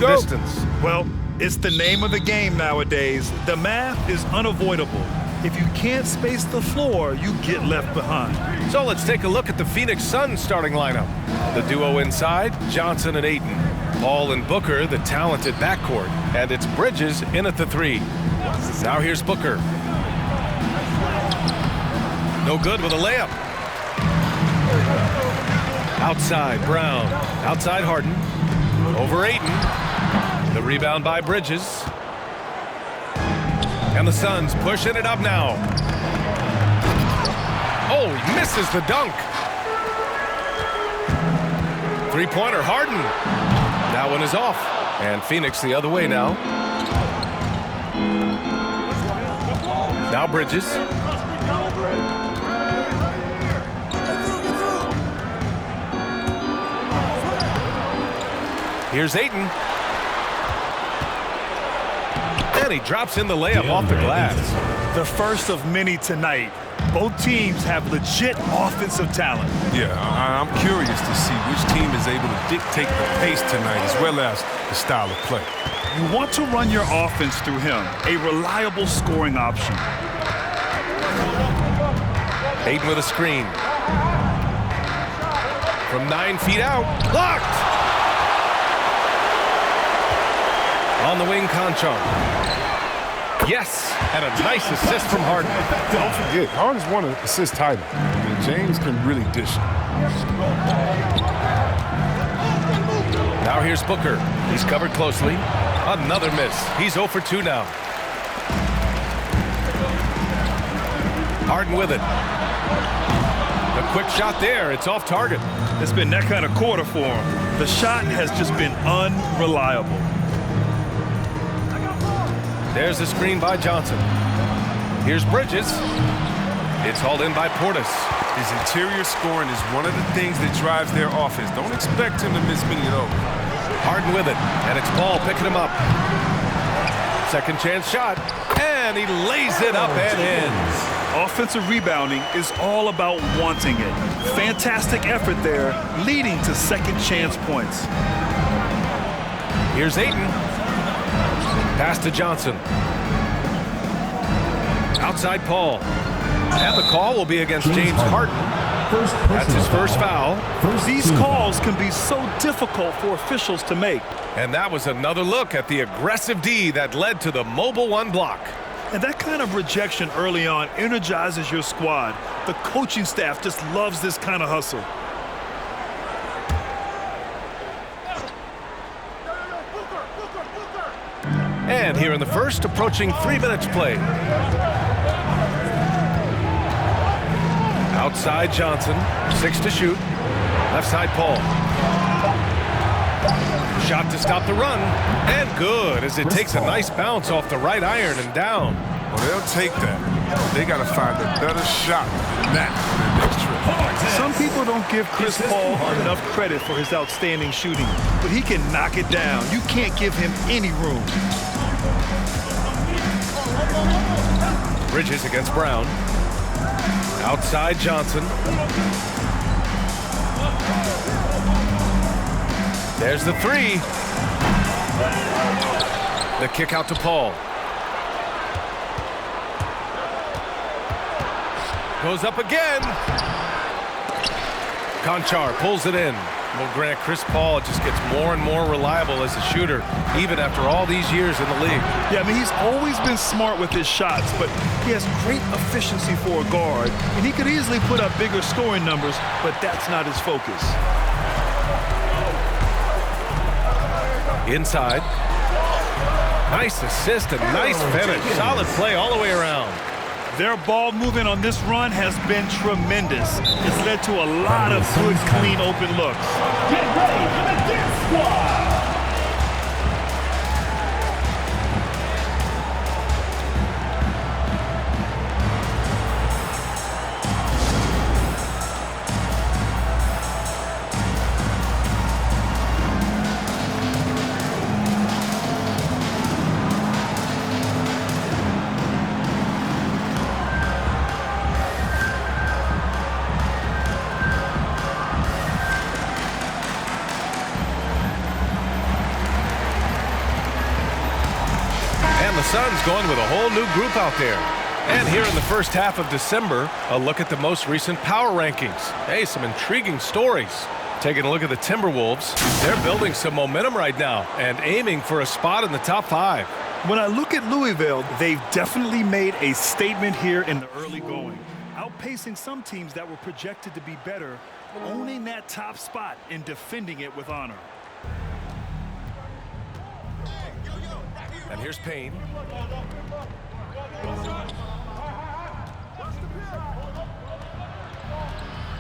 from distance. Well, it's the name of the game nowadays. The math is unavoidable. If you can't space the floor, you get left behind. So let's take a look at the Phoenix Suns starting lineup. The duo inside, Johnson and Ayton. Paul and Booker, the talented backcourt. And it's Bridges in at the 3. Now here's Booker. No good with a layup. Outside, Brown. Outside, Harden. Over Ayton. The rebound by Bridges. And the Suns pushing it up now. Oh, he misses the dunk. Three-pointer, Harden. That one is off. And Phoenix the other way now. Now Bridges. Here's Ayton. And he drops in the layup off the glass. The first of many tonight. Both teams have legit offensive talent. Yeah, I'm curious to see which team is able to dictate the pace tonight as well as the style of play. You want to run your offense through him, a reliable scoring option. Ayton with a screen. From 9 feet out. Blocked! On the wing, Conchar. Yes, and a nice assist from Harden. Don't forget, Harden's won an assist title. I mean, James can really dish it. Now here's Booker. He's covered closely. Another miss. He's 0 for 2 now. Harden with it. A quick shot there. It's off target. It's been that kind of quarter for him. The shot has just been unreliable. There's the screen by Johnson. Here's Bridges. It's hauled in by Portis. His interior scoring is one of the things that drives their offense. Don't expect him to miss many of those. Harden with it, and it's Paul picking him up. Second chance shot, and he lays it up and in. Offensive rebounding is all about wanting it. Fantastic effort there, leading to second chance points. Here's Ayton. Pass to Johnson. Outside Paul. And the call will be against James Harden. That's his first foul. These calls can be so difficult for officials to make. And that was another look at the aggressive D that led to the mobile 1 block. And that kind of rejection early on energizes your squad. The coaching staff just loves this kind of hustle. And here in the first, approaching 3 minutes play. Outside Johnson, 6 to shoot. Left side Paul. Shot to stop the run, and good as it takes a nice bounce off the right iron and down. Well, they'll take that. They got to find a better shot than that for their next trip. Some people don't give Chris Paul enough credit for his outstanding shooting, but he can knock it down. You can't give him any room. Bridges against Brown. Outside Johnson. There's the 3. The kick out to Paul. Goes up again. Conchar pulls it in. Well, Grant, Chris Paul just gets more and more reliable as a shooter, even after all these years in the league. Yeah, I mean, he's always been smart with his shots, but he has great efficiency for a guard, and he could easily put up bigger scoring numbers, but that's not his focus. Inside. Nice assist and nice finish. Solid play all the way around. Their ball movement on this run has been tremendous. It's led to a lot of good, clean, open looks. Get ready for the dance squad! the Suns going with a whole new group out there. And here in the first half of December, a look at the most recent power rankings. Hey, some intriguing stories. Taking a look at the Timberwolves, they're building some momentum right now and aiming for a spot in the top 5. When I look at Louisville, they've definitely made a statement here in the early going, outpacing some teams that were projected to be better, owning that top spot and defending it with honor. And here's Payne.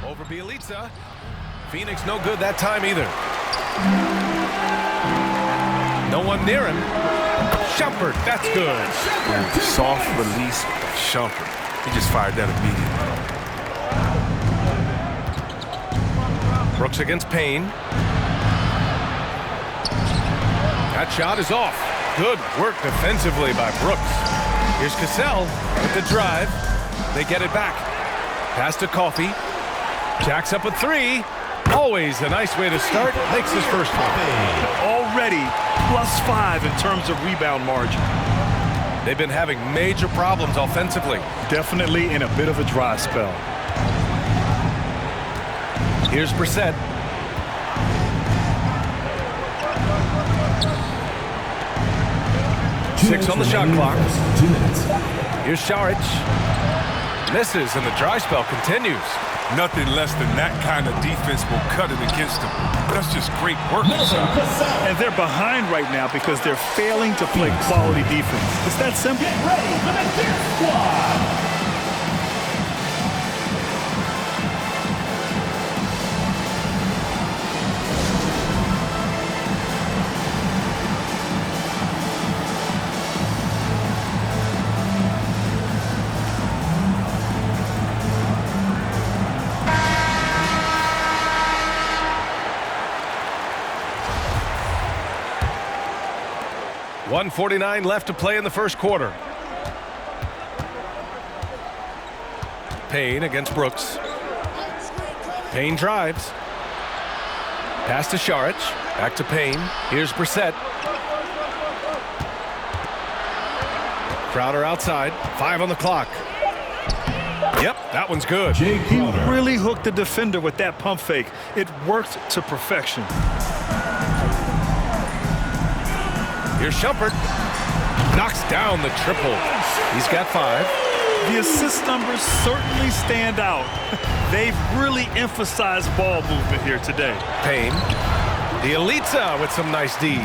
Over Bielitsa. Phoenix no good that time either. No one near him. Shumpert, that's good. Soft release by Shumpert. He just fired that immediately. Brooks against Payne. That shot is off. Good work defensively by Brooks. Here's Cassell with the drive. They get it back. Pass to Coffey. Jacks up a 3. Always a nice way to start. Makes his first one. Already +5 in terms of rebound margin. They've been having major problems offensively. Definitely in a bit of a dry spell. Here's Brissett. Six on the shot clock. Here's Šarić. Misses, and the dry spell continues. Nothing less than that kind of defense will cut it against them. That's just great work inside. And they're behind right now because they're failing to play quality defense. It's that simple. Get ready for the Dip Squad. .149 left to play in the first quarter. Payne against Brooks. Payne drives. Pass to Šarić. Back to Payne. Here's Brissett. Crowder outside. 5 on the clock. Yep, that one's good. He really hooked the defender with that pump fake. It worked to perfection. Here's Shumpert. Knocks down the triple. He's got 5. The assist numbers certainly stand out. They've really emphasized ball movement here today. Payne. Bielitsa with some nice D.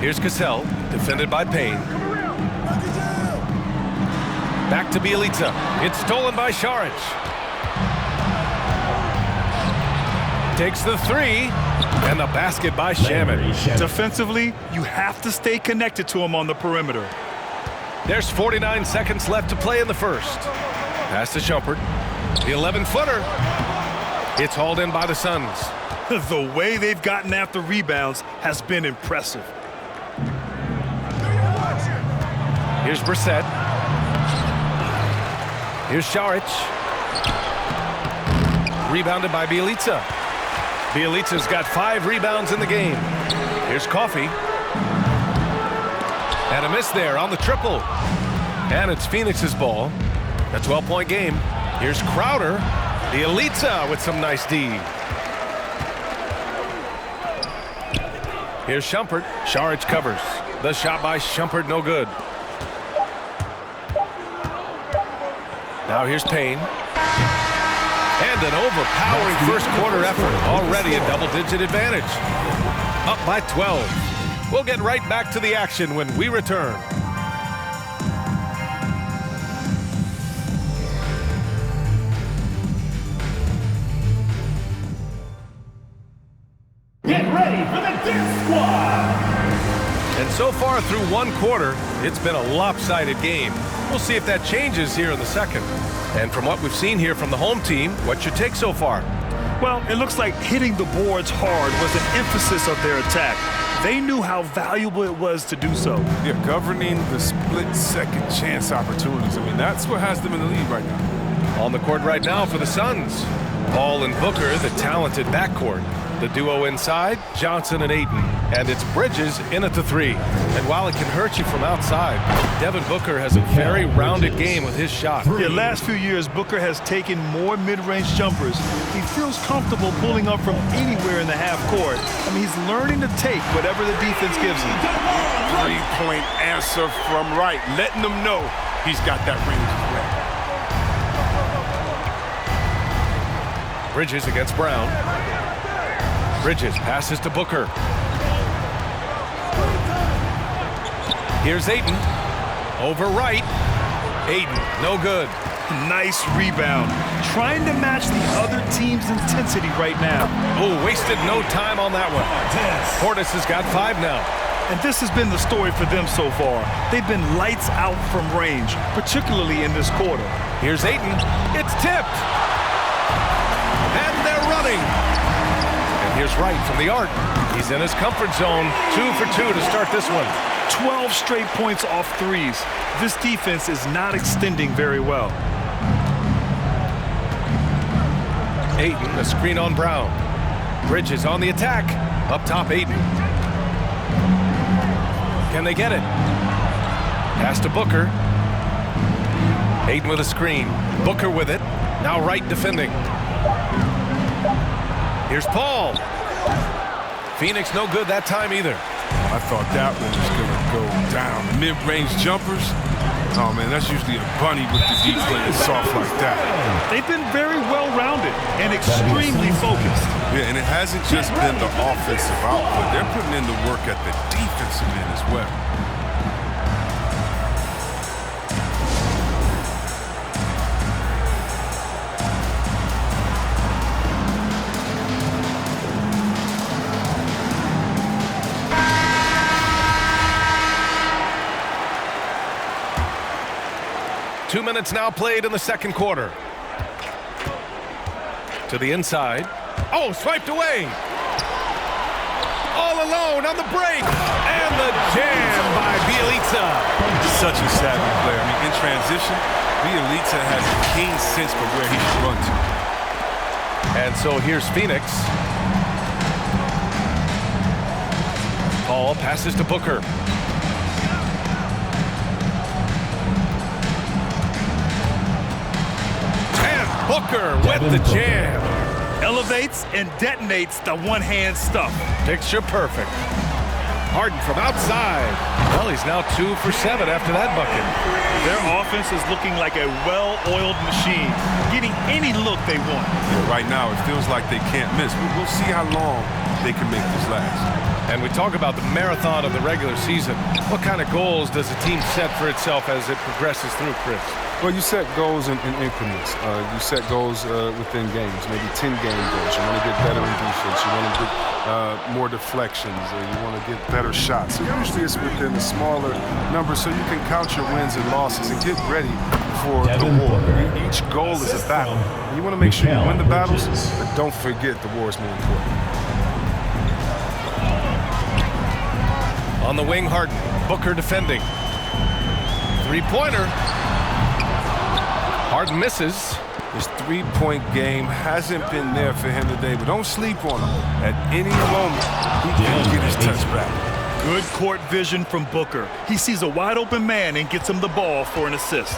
Here's Cassell, defended by Payne. Back to Bielitsa. It's stolen by Šarić. Takes the 3. And the basket by Shaman. Defensively, you have to stay connected to him on the perimeter. There's 49 seconds left to play in the first. Pass to Shumpert. The 11-footer. It's hauled in by the Suns. The way they've gotten after rebounds has been impressive. Here's Brissett. Here's Šarić. Rebounded by Bielitsa. Bielitsa's got 5 rebounds in the game. Here's Coffey. And a miss there on the triple. And it's Phoenix's ball. A 12-point game. Here's Crowder. Bielitsa with some nice D. Here's Shumpert. Šarić covers. The shot by Shumpert, no good. Now here's Payne. And an overpowering first quarter effort. Already a double-digit advantage. Up by 12. We'll get right back to the action when we return. Get ready for the Dip Squad. And so far through one quarter, it's been a lopsided game. We'll see if that changes here in the second. And from what we've seen here from the home team, what's your take so far? Well, it looks like hitting the boards hard was an emphasis of their attack. They knew how valuable it was to do so. Yeah, governing the split second chance opportunities. I mean, that's what has them in the lead right now. On the court right now for the Suns. Paul and Booker, the talented backcourt. The duo inside, Johnson and Ayton. And it's Bridges in at the 3. And while it can hurt you from outside, Devin Booker has a very rounded game with his shot. Yeah, last few years, Booker has taken more mid-range jumpers. He feels comfortable pulling up from anywhere in the half court. I mean, he's learning to take whatever the defense gives him. Three-point answer from right, letting them know he's got that range as well. Bridges against Brown. Bridges passes to Booker. Here's Ayton. Over right. Ayton, no good. Nice rebound. Trying to match the other team's intensity right now. Oh, wasted no time on that one. Portis has got 5 now. And this has been the story for them so far. They've been lights out from range, particularly in this quarter. Here's Ayton. It's tipped. And they're running. And here's Wright from the arc. He's in his comfort zone. 2 for 2 to start this one. 12 straight points off threes. This defense is not extending very well. Ayton, a screen on Brown. Bridges on the attack. Up top, Ayton. Can they get it? Pass to Booker. Ayton with a screen. Booker with it. Now Wright defending. Here's Paul. Phoenix no good that time either. I thought that one was going to go down. Mid-range jumpers, oh man, that's usually a bunny with the deep playing soft like that. They've been very well-rounded and extremely focused. Yeah, and it hasn't just been the offensive output. They're putting in the work at the defensive end as well. Two minutes now played in the second quarter. To the inside. Oh, swiped away. All alone on the break. And the jam by Bjelica. Such a savvy player. I mean, in transition, Bjelica has a keen sense for where he should run to. And so here's Phoenix. Paul passes to Booker. Booker with the jam. Elevates and detonates the one-hand stuff. Picture perfect. Harden from outside. Well, he's now 2 for 7 after that bucket. Their offense is looking like a well-oiled machine, getting any look they want. Yeah, right now, it feels like they can't miss. We'll see how long they can make this last. And we talk about the marathon of the regular season. What kind of goals does a team set for itself as it progresses through, Chris? Well, you set goals in increments. You set goals within games, maybe 10-game goals. You want to get better in defense. You want to get more deflections. You want to get better shots. So usually it's within a smaller number so you can count your wins and losses and get ready for the war. Each goal is a battle. And you want to make sure you win the battles, but don't forget the war is more important. On the wing, Harden. Booker defending. Three-pointer. Harden misses. His three-point game hasn't been there for him today, but don't sleep on him. At any moment, he can get his touch back. Good court vision from Booker. He sees a wide-open man and gets him the ball for an assist.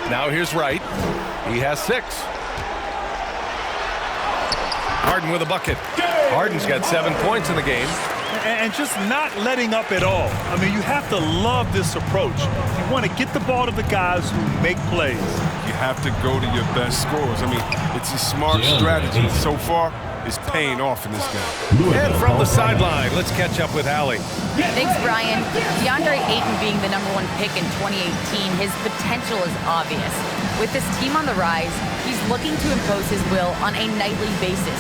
Now here's Wright. He has 6. Harden with a bucket. Harden's got 7 points in the game. And just not letting up at all. I mean, you have to love this approach. You want to get the ball to the guys who make plays. You have to go to your best scorers. I mean, it's a smart strategy. So far, it's paying off in this game. And from the sideline, let's catch up with Allie. Thanks, Brian. DeAndre Ayton being the #1 pick in 2018, his potential is obvious. With this team on the rise, he's looking to impose his will on a nightly basis.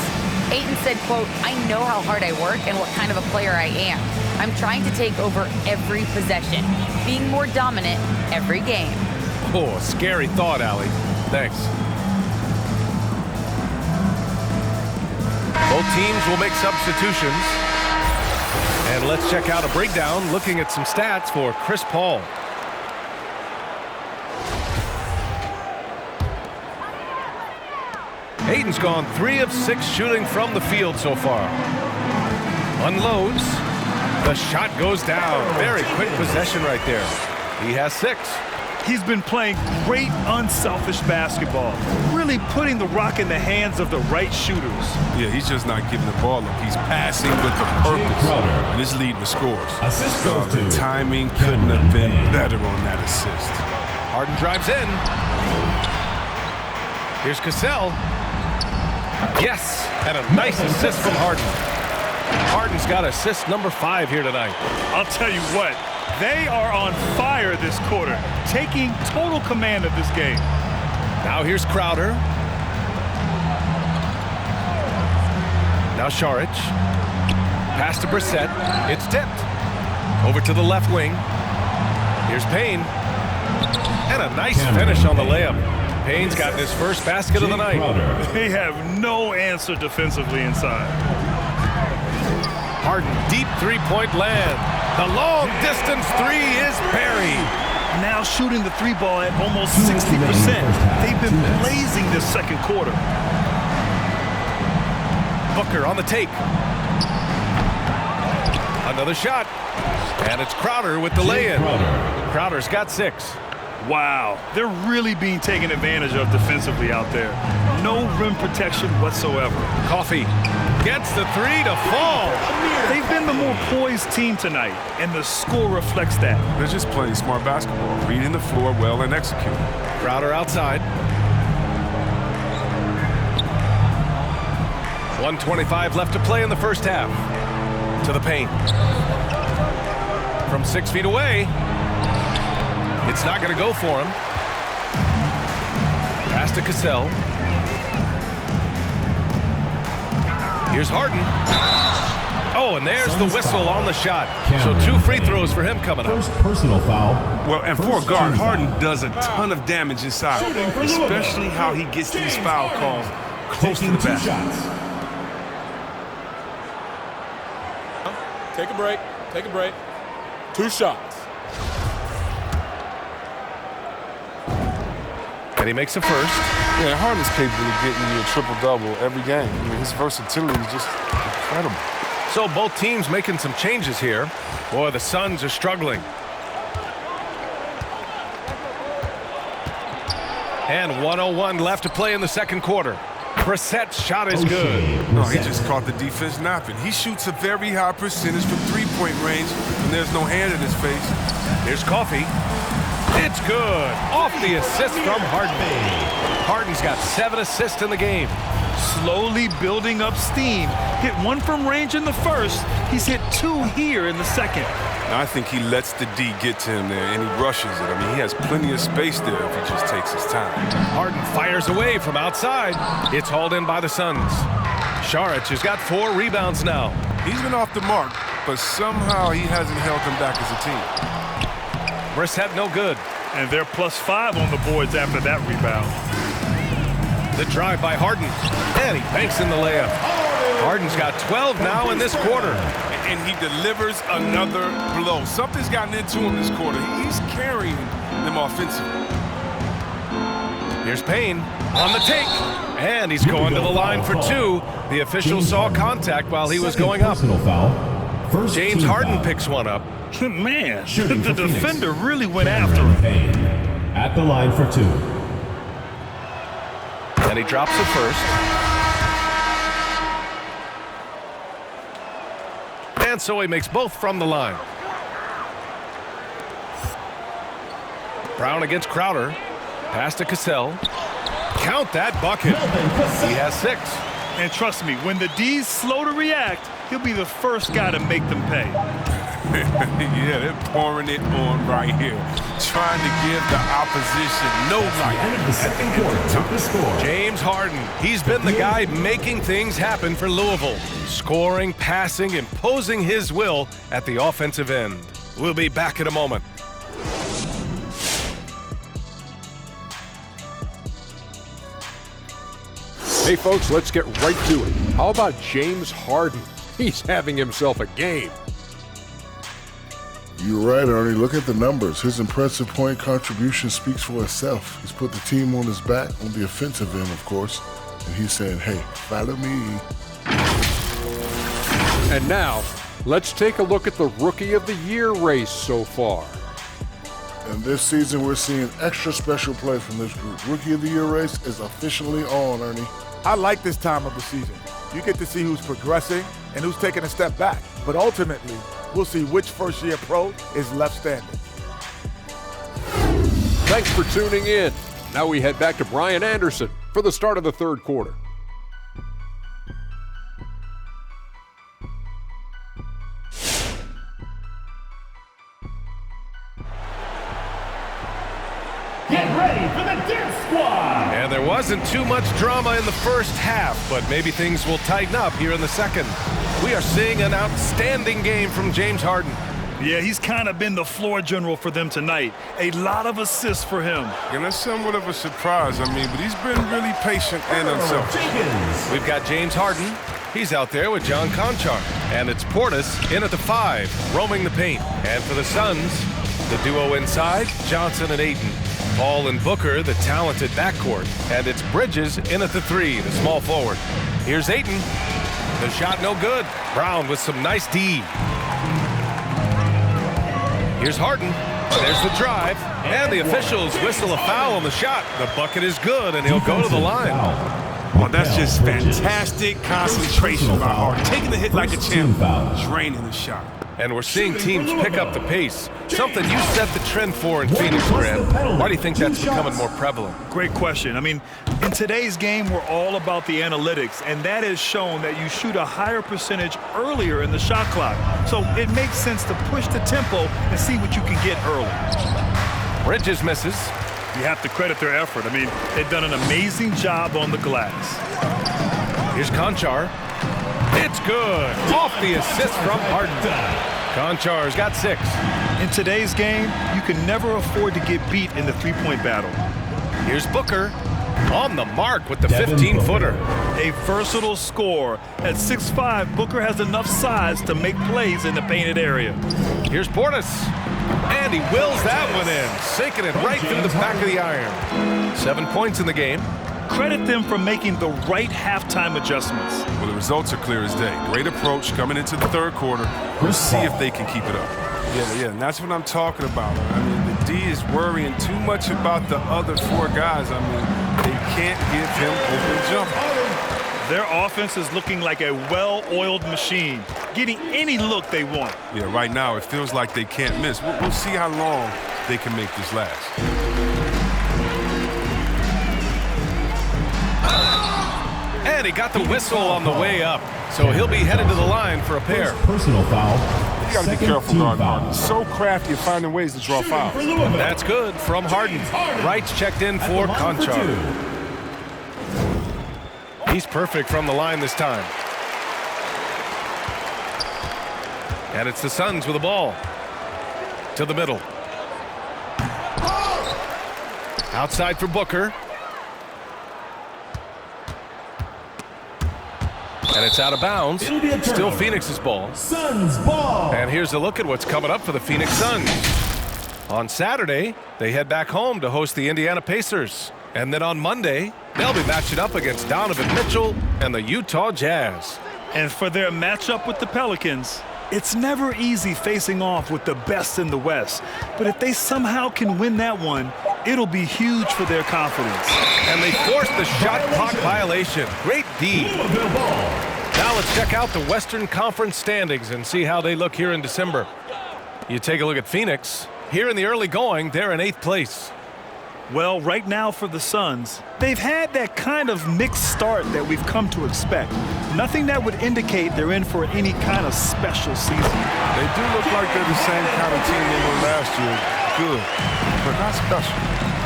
Ayton said, quote, "I know how hard I work and what kind of a player I am. I'm trying to take over every possession, being more dominant every game." Oh, scary thought, Allie. Thanks. Both teams will make substitutions. And let's check out a breakdown looking at some stats for Chris Paul. Aiden's gone 3 of 6 shooting from the field so far. Unloads. The shot goes down. Very quick possession right there. He has 6. He's been playing great, unselfish basketball, really putting the rock in the hands of the right shooters. Yeah, he's just not giving the ball up. He's passing with a purpose, and it's leading to scores. Assist goes to the timing couldn't have been better on that assist. Harden drives in. Here's Cassell. Yes, and a nice assist from Harden. Harden's got assist number 5 here tonight. I'll tell you what, they are on fire this quarter, taking total command of this game. Now here's Crowder. Now Šarić. Pass to Brissett. It's tipped. Over to the left wing. Here's Payne. And a nice finish on the layup. Payne's gotten his first basket of the night. They have no answer defensively inside. Harden, deep three-point land. The long-distance 3 is buried. Now shooting the 3 ball at almost 60%. They've been blazing this second quarter. Booker on the take. Another shot. And it's Crowder with the lay-in. Crowder's got 6. Wow, they're really being taken advantage of defensively out there. No rim protection whatsoever. Coffee gets the 3 to fall. They've been the more poised team tonight, and the score reflects that. They're just playing smart basketball, reading the floor well and executing. Crowder outside. 1:25 left to play in the first half. To the paint. From 6 feet away. It's not going to go for him. Pass to Cassell. Here's Harden. Oh, and there's the whistle on the shot. So 2 free throws for him coming up. First personal foul. Well, and for a guard, Harden does a ton of damage inside, especially how he gets these foul calls close to the basket. Take a break. Take a break. 2 shots. And he makes a first. Yeah, Harden's capable of getting you a triple-double every game. I mean, his versatility is just incredible. So both teams making some changes here. Boy, the Suns are struggling. And 1:01 left to play in the second quarter. Brissett's shot is good. No, he just caught the defense napping. He shoots a very high percentage from three-point range, and there's no hand in his face. Here's Coffee. It's good. Off the assist from Harden. Harden's got 7 assists in the game. Slowly building up steam. Hit 1 from range in the first. He's hit 2 here in the second. Now, I think he lets the D get to him there, and he rushes it. I mean, he has plenty of space there if he just takes his time. Harden fires away from outside. It's hauled in by the Suns. Šarić has got 4 rebounds now. He's been off the mark, but somehow he hasn't held them back as a team. Brissett no good. And they're +5 on the boards after that rebound. The drive by Harden. And he banks in the layup. Harden's got 12 now in this quarter. And he delivers another blow. Something's gotten into him this quarter. He's carrying them offensively. Here's Payne on the take. And he's going to the line for 2. The official saw contact while he was going up. Foul. James Harden picks one up. Man, the defender really went after him. Payne at the line for 2. And he drops the first. And so he makes both from the line. Brown against Crowder. Pass to Cassell. Count that bucket. He has 6. And trust me, when the D's slow to react, he'll be the first guy to make them pay. Yeah, they're pouring it on right here. Trying to give the opposition no light. End of the second quarter. Took the score. James Harden. He's been the guy making things happen for Louisville. Scoring, passing, imposing his will at the offensive end. We'll be back in a moment. Hey folks, let's get right to it. How about James Harden? He's having himself a game. You're right, Ernie. Look at the numbers. His impressive point contribution speaks for itself. He's put the team on his back, on the offensive end, of course, and he said, hey, follow me. And now, let's take a look at the Rookie of the Year race so far. And this season, we're seeing extra special play from this group. Rookie of the Year race is officially on, Ernie. I like this time of the season. You get to see who's progressing and who's taking a step back. But ultimately, we'll see which first-year pro is left standing. Thanks for tuning in. Now we head back to Brian Anderson for the start of the third quarter. Get ready for the Dance Squad! And there wasn't too much drama in the first half, but maybe things will tighten up here in the second. We are seeing an outstanding game from James Harden. Yeah, he's kind of been the floor general for them tonight. A lot of assists for him. And that's somewhat of a surprise, but he's been really patient and unselfish. We've got James Harden. He's out there with John Conchar. And it's Portis in at the 5, roaming the paint. And for the Suns, the duo inside, Johnson and Ayton. Paul and Booker, the talented backcourt. And it's Bridges in at the 3, the small forward. Here's Ayton. The shot no good. Brown with some nice D. Here's Harden. There's the drive. And the officials whistle a foul on the shot. The bucket is good, and he'll go to the line. Well, that's just fantastic concentration by Harden. Taking the hit like a champ, draining the shot. And we're seeing teams pick up the pace, something you set the trend for in Phoenix, Graham. Why do you think that's becoming more prevalent? Great question. In today's game, we're all about the analytics, and that has shown that you shoot a higher percentage earlier in the shot clock. So it makes sense to push the tempo and see what you can get early. Bridges misses. You have to credit their effort. They've done an amazing job on the glass. Here's Conchar. It's good. Off the assist from Harden. Conchar's got 6. In today's game, you can never afford to get beat in the three-point battle. Here's Booker on the mark with the 15-footer. A versatile scorer. At 6'5", Booker has enough size to make plays in the painted area. Here's Portis. And he wills that one in, sinking it right through the back of the iron. 7 points in the game. Credit them for making the right halftime adjustments. Well, the results are clear as day. Great approach coming into the third quarter. We'll see if they can keep it up. Yeah, and that's what I'm talking about. The D is worrying too much about the other 4 guys. They can't give him open jumper. Their offense is looking like a well-oiled machine, getting any look they want. Yeah, right now it feels like they can't miss. We'll see how long they can make this last. And he got the whistle on the way up, so he'll be headed to the line for a pair. Personal foul. You got to be careful, guarding Harden. So crafty at finding ways to draw fouls. That's good from Harden. Wright's checked in for Conchar. He's perfect from the line this time. And it's the Suns with the ball. To the middle. Outside for Booker. And it's out of bounds. Still Phoenix's ball. Suns ball. And here's a look at what's coming up for the Phoenix Suns. On Saturday, they head back home to host the Indiana Pacers. And then on Monday, they'll be matching up against Donovan Mitchell and the Utah Jazz. And for their matchup with the Pelicans, it's never easy facing off with the best in the West. But if they somehow can win that one, it'll be huge for their confidence. And they forced the shot clock violation. Great D. Now let's check out the Western Conference standings and see how they look here in December. You take a look at Phoenix. Here in the early going, they're in 8th place. Well, right now for the Suns, they've had that kind of mixed start that we've come to expect. Nothing that would indicate they're in for any kind of special season. They do look like they're the same kind of team they were last year. Good, but not special.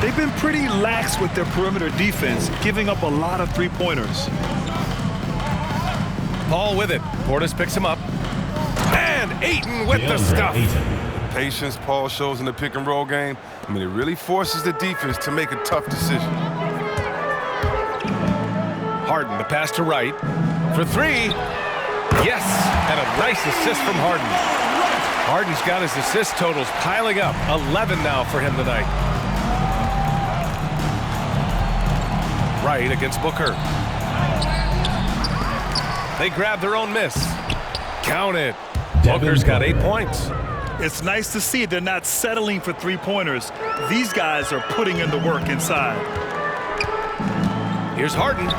They've been pretty lax with their perimeter defense, giving up a lot of three-pointers. Paul with it. Portis picks him up. And Ayton with the stuff. Patience Paul shows in the pick and roll game. It really forces the defense to make a tough decision. Harden, the pass to Wright. For 3. Yes, and a nice assist from Harden. Harden's got his assist totals piling up. 11 now for him tonight. Wright against Booker. They grab their own miss. Count it. Booker's got 8 points. It's nice to see they're not settling for three-pointers. These guys are putting in the work inside. Here's Harden.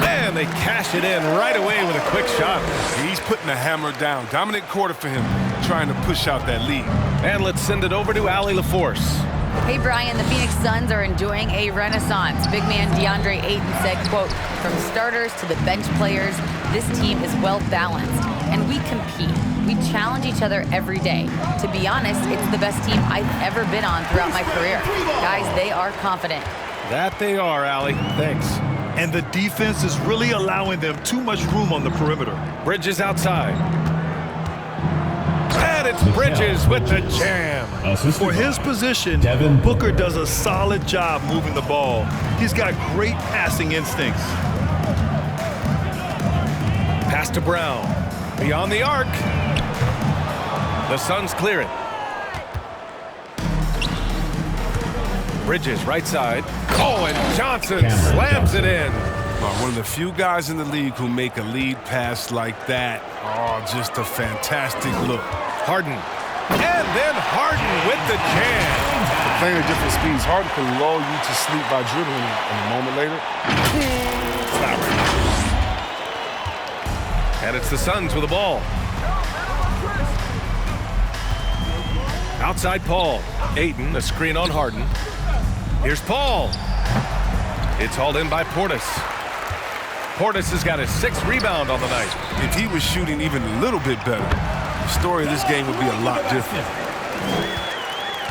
And they cash it in right away with a quick shot. He's putting the hammer down. Dominant quarter for him, trying to push out that lead. And let's send it over to Allie LaForce. Hey, Brian, the Phoenix Suns are enjoying a renaissance. Big man DeAndre Ayton said, quote, "From starters to the bench players, this team is well-balanced, and we compete. We challenge each other every day. To be honest, it's the best team I've ever been on throughout my career. Guys, they are confident." That they are, Allie. Thanks. And the defense is really allowing them too much room on the perimeter. Bridges outside. And it's Bridges with the jam. For his position, Booker does a solid job moving the ball. He's got great passing instincts. Pass to Brown. Beyond the arc. The Suns clear it. Bridges right side. Oh, and Johnson slams it in. One of the few guys in the league who make a lead pass like that. Oh, just a fantastic look. Harden. And then Harden with the jam. Playing at different speeds. Harden can lull you to sleep by dribbling, and a moment later, it's not right. And it's the Suns with the ball. Outside Paul. Ayton, a screen on Harden. Here's Paul. It's hauled in by Portis. Portis has got his 6th rebound on the night. If he was shooting even a little bit better, the story of this game would be a lot different.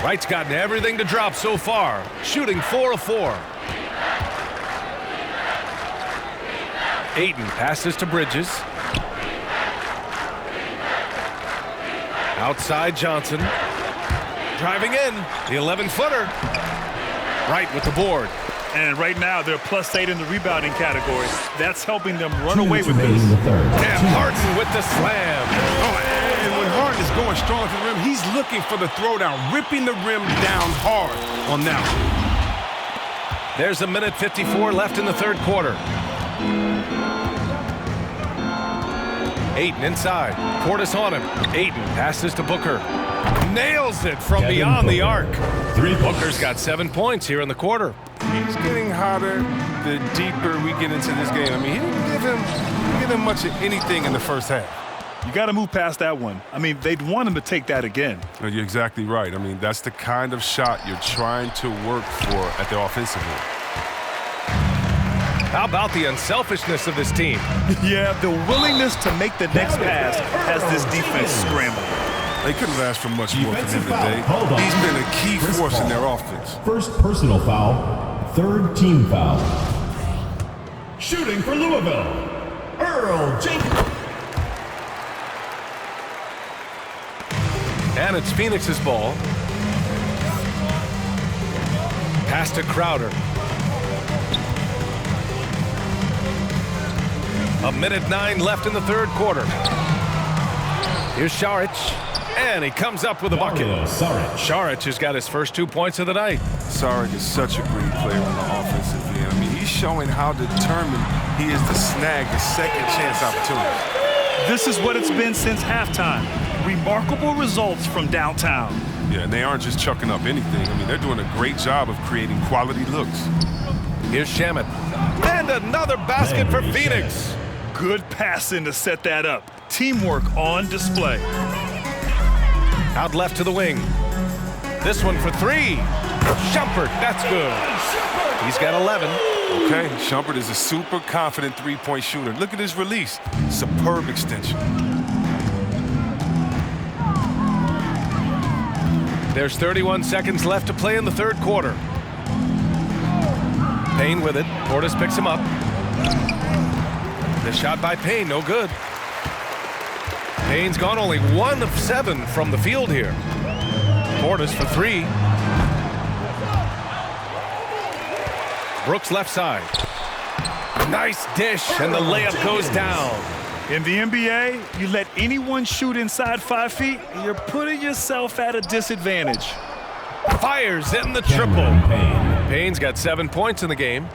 Wright's gotten everything to drop so far, shooting 4 of 4. Ayton passes to Bridges. Outside Johnson. Driving in, the 11-footer. Wright with the board. And right now, they're +8 in the rebounding category. That's helping them run away with this. And Harden with the slam. Oh, and when Harden is going strong to the rim, he's looking for the throwdown, ripping the rim down hard on that one. There's a minute 54 left in the third quarter. Ayton inside. Portis on him. Ayton passes to Booker. Nails it from beyond the arc. Booker's got 7 points here in the quarter. He's getting hotter the deeper we get into this game. I mean, he didn't give him much of anything in the first half. You got to move past that one. I mean, they'd want him to take that again. You're exactly right. I mean, that's the kind of shot you're trying to work for at the offensive end. How about the unselfishness of this team? Yeah, the willingness to make the next pass has this defense scrambling. They couldn't ask for much more from him today. He's been a key force in their offense. First personal foul, third team foul. Shooting for Louisville, Earl Jenkins. And it's Phoenix's ball. Pass to Crowder. A minute 9 left in the third quarter. Here's Saric. And he comes up with a bucket. Saric has got his first 2 points of the night. Saric is such a great player on the offensive end. I mean, he's showing how determined he is to snag the second chance opportunity. This is what it's been since halftime. Remarkable results from downtown. Yeah, and they aren't just chucking up anything. I mean, they're doing a great job of creating quality looks. Here's Shamet. And another basket for Phoenix. Good passing to set that up. Teamwork on display. Out left to the wing. This one for 3. Shumpert, that's good. He's got 11. Okay, Shumpert is a super confident three-point shooter. Look at his release. Superb extension. There's 31 seconds left to play in the third quarter. Payne with it. Portis picks him up. The shot by Payne, no good. Payne's gone only 1 of 7 from the field here. Portis for 3. Brooks left side. Nice dish, and the layup goes down. In the NBA, you let anyone shoot inside 5 feet, you're putting yourself at a disadvantage. Fires in the triple. Payne's got 7 points in the game.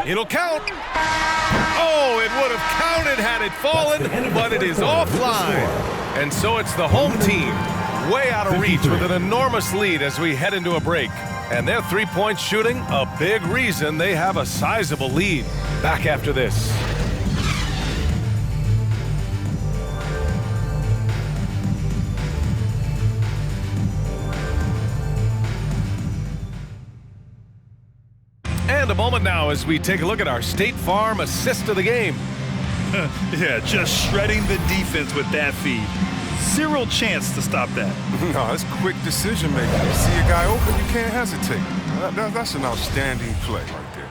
It'll count. Oh, it would have counted had it fallen, but it is offline. And so it's the home team way out of reach with an enormous lead as we head into a break. And their three-point shooting, a big reason they have a sizable lead. Back after this. And a moment now as we take a look at our State Farm assist of the game. Yeah, just shredding the defense with that feed. Zero chance to stop that. No, that's quick decision making. You see a guy open, you can't hesitate. That's an outstanding play right there.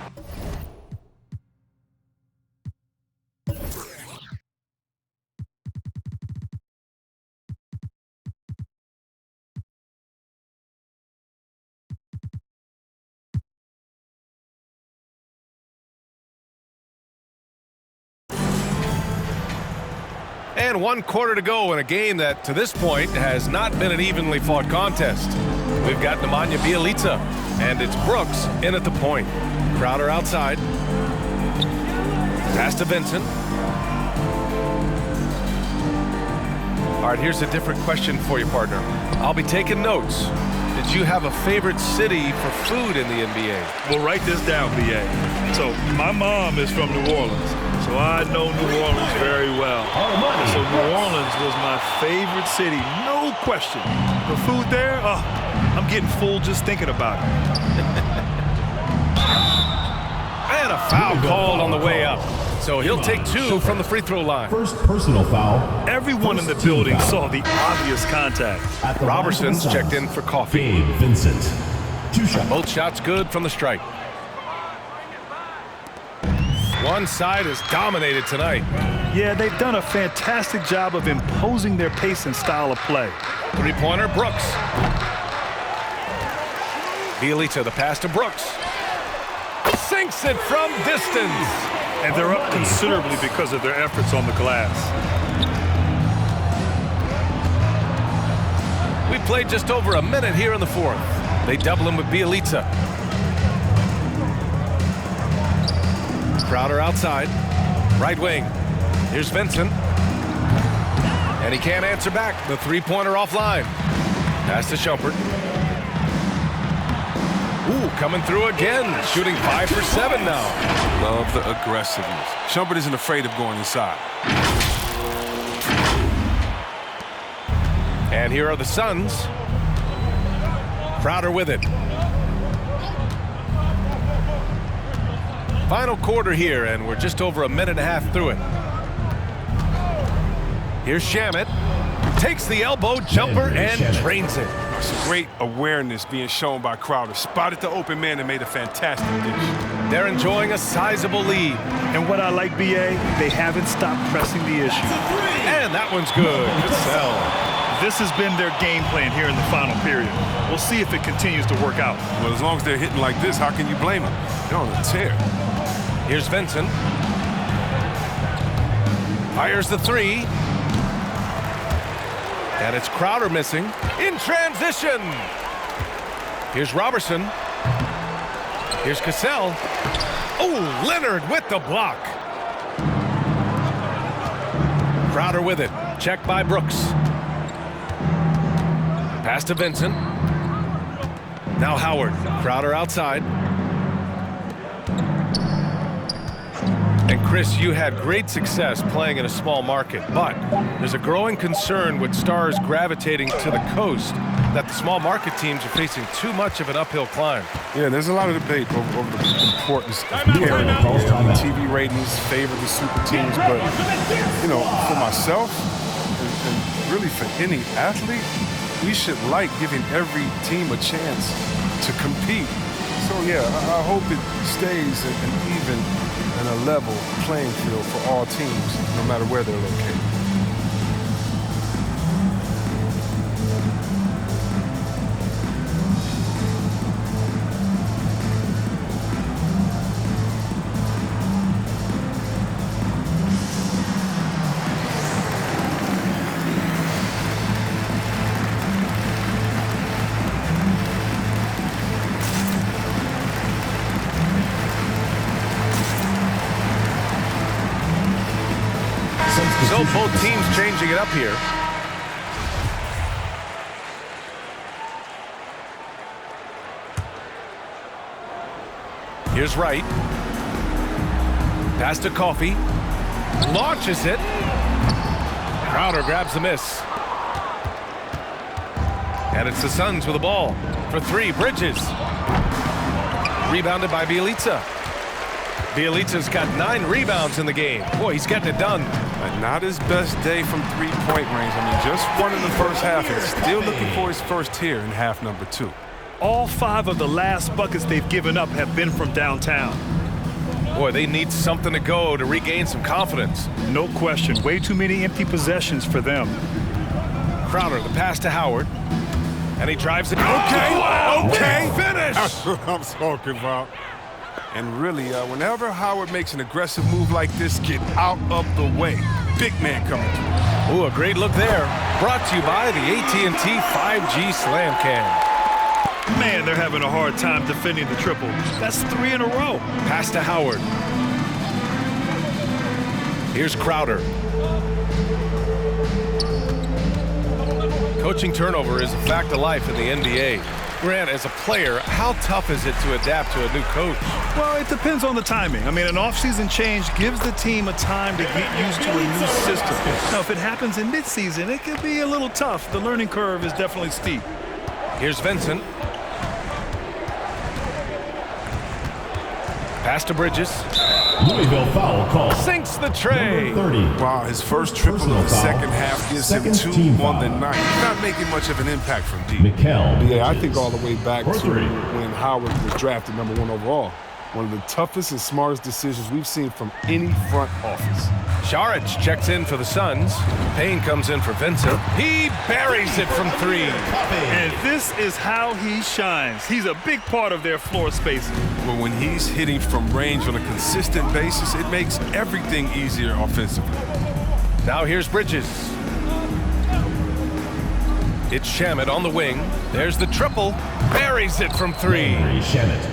And 1 quarter to go in a game that, to this point, has not been an evenly fought contest. We've got Nemanja Bjelica, and it's Brooks in at the point. Crowder outside. Pass to Vincent. All right, here's a different question for you, partner. I'll be taking notes. Did you have a favorite city for food in the NBA? Well, write this down, B.A. So, my mom is from New Orleans. So I know New Orleans very well. So New Orleans was my favorite city, no question. The food there, I'm getting full just thinking about it. And a foul called on the way up. So he'll take 2 from the free throw line. First personal foul. Everyone in the building saw the obvious contact. Robertson's checked in for coffee. Gabe Vincent. 2 shots. Both shots good from the stripe. One side is dominated tonight. Yeah, they've done a fantastic job of imposing their pace and style of play. Three-pointer, Brooks. Bjelica, the pass to Brooks. Sinks it from distance. And they're up considerably because of their efforts on the glass. We played just over a minute here in the fourth. They double him with Bjelica. Crowder outside. Right wing. Here's Vincent. And he can't answer back. The three-pointer offline. Pass to Shumpert. Ooh, coming through again. Shooting 5 for 7 now. Love the aggressiveness. Shumpert isn't afraid of going inside. And here are the Suns. Crowder with it. Final quarter here, and we're just over a minute and a half through it. Here's Shamet. Takes the elbow jumper and drains it. It's great awareness being shown by Crowder. Spotted the open man and made a fantastic dish. They're enjoying a sizable lead. And what I like, B.A., they haven't stopped pressing the issue. And that one's good. Cassell. This has been their game plan here in the final period. We'll see if it continues to work out. Well, as long as they're hitting like this, how can you blame them? They're on a tear. Here's Vincent. Fires the three. And it's Crowder missing. In transition. Here's Robertson. Here's Cassell. Oh, Leonard with the block. Crowder with it. Checked by Brooks. Pass to Vincent. Now Howard. Crowder outside. And Chris, you had great success playing in a small market, but there's a growing concern with stars gravitating to the coast that the small market teams are facing too much of an uphill climb. Yeah, there's a lot of debate over the importance of carrying. The TV ratings favor the super teams, but, you know, for myself and really for any athlete, we should like giving every team a chance to compete. So, yeah, I hope it stays an even and a level playing field for all teams, no matter where they're located. know both teams changing it up here. Here's Wright. Pass to Coffey. Launches it. Crowder grabs the miss. And it's the Suns with the ball. For three, Bridges. Rebounded by Bjelica. Bjelica's got 9 rebounds in the game. Boy, he's getting it done. Not his best day from three-point range. I mean, just one in the first half and still looking for his first here in half number 2. All 5 of the last buckets they've given up have been from downtown. Boy, they need something to go to regain some confidence. No question. Way too many empty possessions for them. Crowder, the pass to Howard. And he drives it. Okay. Finish! That's what I'm talking about. And really, whenever Howard makes an aggressive move like this, get out of the way. Big man coming through. Ooh, a great look there. Brought to you by the AT&T 5G Slam Cam. Man, they're having a hard time defending the triple. That's 3 in a row. Pass to Howard. Here's Crowder. Coaching turnover is a fact of life in the NBA. Grant, as a player, how tough is it to adapt to a new coach? Well, it depends on the timing. I mean, an off-season change gives the team a time to get used to a new system. Now, if it happens in mid-season, it could be a little tough. The learning curve is definitely steep. Here's Vincent. Pass to Bridges. Louisville foul call. Sinks the tray. 30. Wow, his first triple of the second half gives him 2 on the night. He's not making much of an impact from deep. Yeah, I think all the way back to when Howard was drafted #1 overall. One of the toughest and smartest decisions we've seen from any front office. Šarić checks in for the Suns. Payne comes in for Vincent. He buries it from 3. And this is how he shines. He's a big part of their floor spacing. But when he's hitting from range on a consistent basis, it makes everything easier offensively. Now here's Bridges. It's Shamet on the wing. There's the triple. Buries it from 3.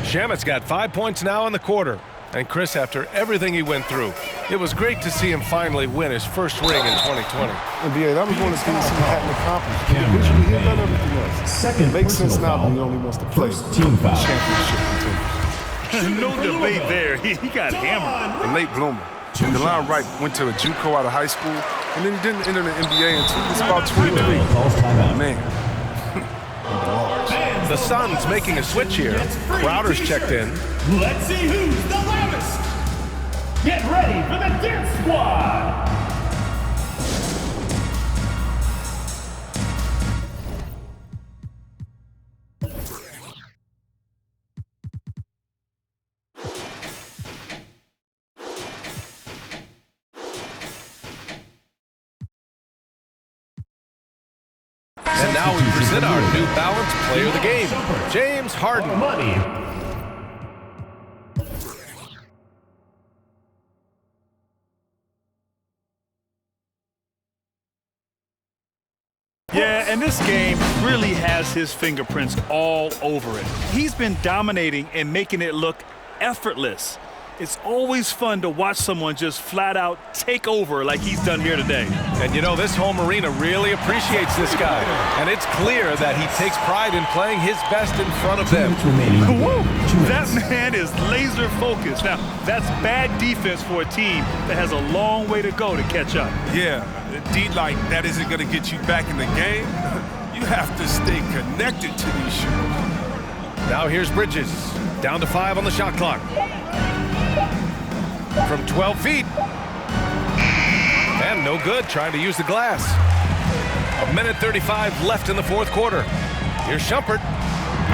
Shamet's got 5 points now in the quarter. And Chris, after everything he went through, it was great to see him finally win his first ring in 2020. And BA, that was one of the things he hadn't accomplished. Individually, he had done everything else. It makes sense now when he only wants to play championship contenders. No debate there. He got hammered. A late bloomer. DeLon Wright went to a JUCO out of high school, and then he didn't enter the NBA until he was about 23. Man. The Suns making a switch here. Crowder's checked in. Let's see who's the loudest. Get ready for the Dance Squad. And now we present our New Balance Player of the Game, James Harden. Yeah, and this game really has his fingerprints all over it. He's been dominating and making it look effortless. It's always fun to watch someone just flat out take over like he's done here today. And you know, this home arena really appreciates this guy. And it's clear that he takes pride in playing his best in front of them. Woo! That man is laser focused. Now, that's bad defense for a team that has a long way to go to catch up. Yeah, D like that isn't going to get you back in the game. You have to stay connected to these shooters. Now here's Bridges. Down to 5 on the shot clock. From 12 feet. And no good, trying to use the glass. 1:35 left in the fourth quarter. Here's Shumpert.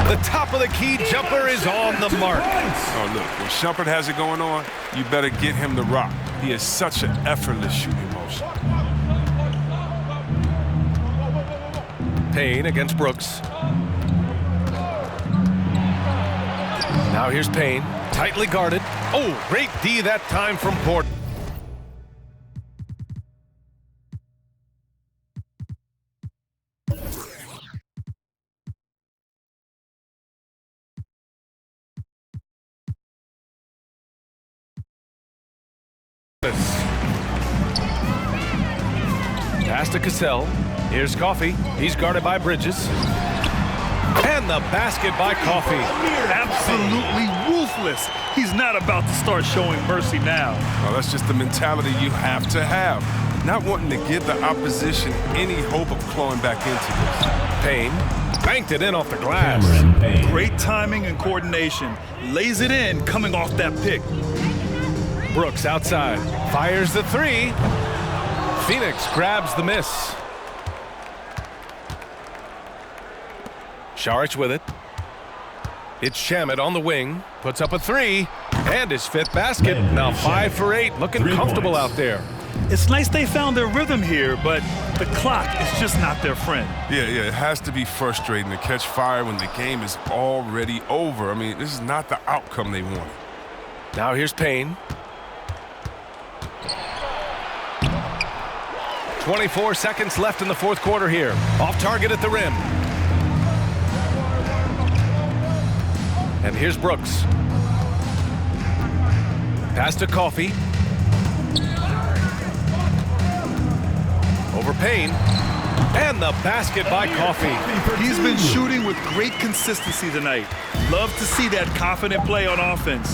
The top of the key jumper is on the mark. Oh, look, when Shumpert has it going on, you better get him the rock. He is such an effortless shooting motion. Payne against Brooks. Now here's Payne, tightly guarded. Oh, great D that time from Port. Pass to Cassell. Here's Coffey. He's guarded by Bridges. And the basket by Coffey. Absolutely ruthless. He's not about to start showing mercy now. Well, that's just the mentality you have to have. Not wanting to give the opposition any hope of clawing back into this. Payne banked it in off the glass. Great timing and coordination. Lays it in coming off that pick. Brooks outside. Fires the three. Phoenix grabs the miss. Saric with it. It's Shamet on the wing. Puts up a three. And his fifth basket. Now 5 for 8. Looking comfortable out there. It's nice they found their rhythm here, but the clock is just not their friend. Yeah, it has to be frustrating to catch fire when the game is already over. I mean, this is not the outcome they wanted. Now here's Payne. 24 seconds left in the fourth quarter here. Off target at the rim. And here's Brooks. Pass to Coffey. Over Payne. And the basket by Coffey. He's been shooting with great consistency tonight. Love to see that confident play on offense.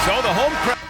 So the home crowd.